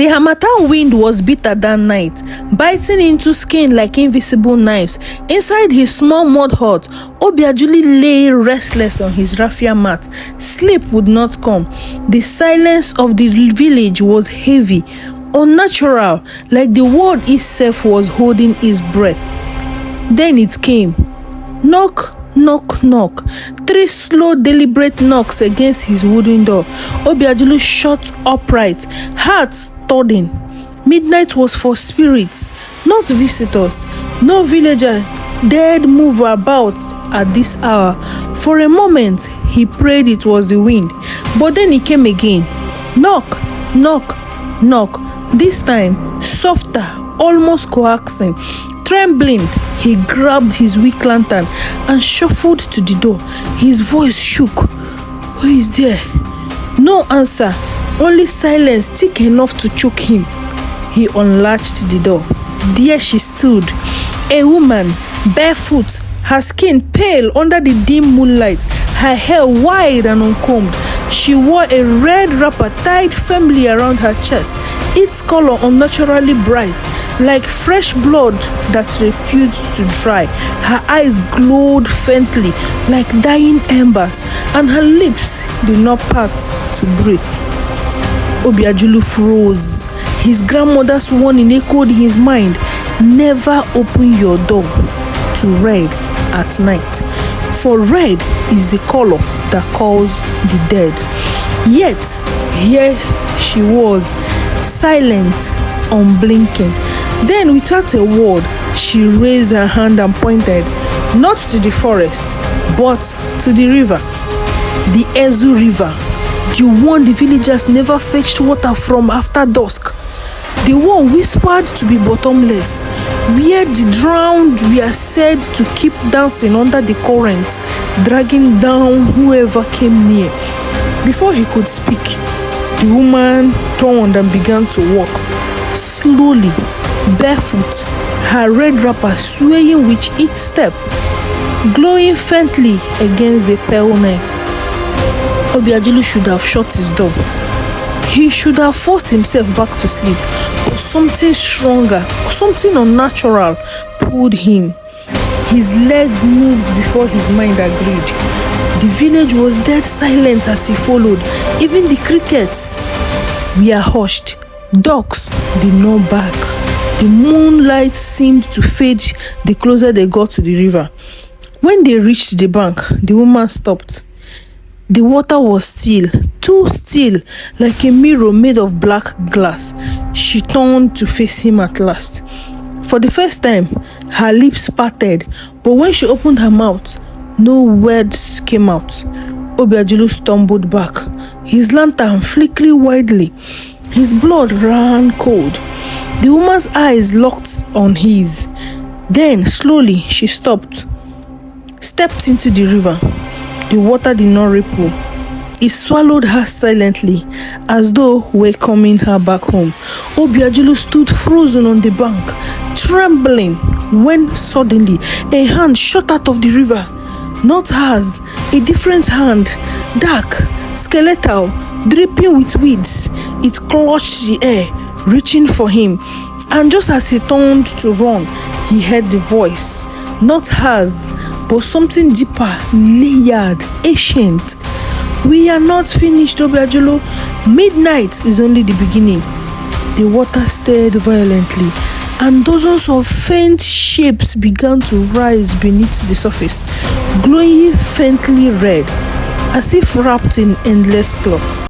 The harmattan wind was bitter that night, biting into skin like invisible knives. Inside his small mud hut, Obiajulu lay restless on his raffia mat. Sleep would not come. The silence of the village was heavy, unnatural, like the world itself was holding its breath. Then it came. Knock, knock, knock. 3 slow, deliberate knocks against his wooden door. Obiajulu shot upright, heart thudding. Midnight was for spirits, not visitors. No villager dared move about at this hour. For a moment, he prayed it was the wind, but then it came again. Knock, knock, knock. This time, softer, almost coaxing. Trembling, he grabbed his wick lantern and shuffled to the door. His voice shook. Who is there? No answer, only silence thick enough to choke him. He unlatched the door. There she stood, a woman, barefoot, her skin pale under the dim moonlight, her hair wide and uncombed. She wore a red wrapper tied firmly around her chest, its color unnaturally bright, like fresh blood that refused to dry. Her eyes glowed faintly, like dying embers, and her lips did not part to breathe. Obiajulu froze. His grandmother's warning echoed in his mind: never open your door to red at night, for red is the color that calls the dead. Yet here she was, silent, unblinking. Then without a word, she raised her hand and pointed, not to the forest, but to the river. The Ezu River, the one the villagers never fetched water from after dusk. The one whispered to be bottomless, where the drowned were said to keep dancing under the currents, dragging down whoever came near. Before he could speak, the woman turned and began to walk, slowly, barefoot, her red wrapper swaying with each step, glowing faintly against the pale night. Obiajulu should have shut his door. He should have forced himself back to sleep, but something stronger, something unnatural pulled him. His legs moved before his mind agreed. The village was dead silent as he followed. Even the crickets were hushed. Ducks did not bark. The moonlight seemed to fade the closer they got to the river. When they reached the bank, the woman stopped. The water was still, too still, like a mirror made of black glass. She turned to face him at last. For the first time, her lips parted, but when she opened her mouth, no words came out. Obiajulu stumbled back, his lantern flickering wildly. His blood ran cold. The woman's eyes locked on his. Then, slowly, she stepped into the river. The water did not ripple. It swallowed her silently, as though welcoming her back home. Obiajulu stood frozen on the bank, trembling, when suddenly a hand shot out of the river. Not hers, a different hand, dark, skeletal, dripping with weeds. It clutched the air, reaching for him. And just as he turned to run, he heard the voice. Not hers, but something deeper, layered, ancient. We are not finished, Obiajulu. Midnight is only the beginning. The water stirred violently, and dozens of faint shapes began to rise beneath the surface, glowing faintly red, as if wrapped in endless cloth.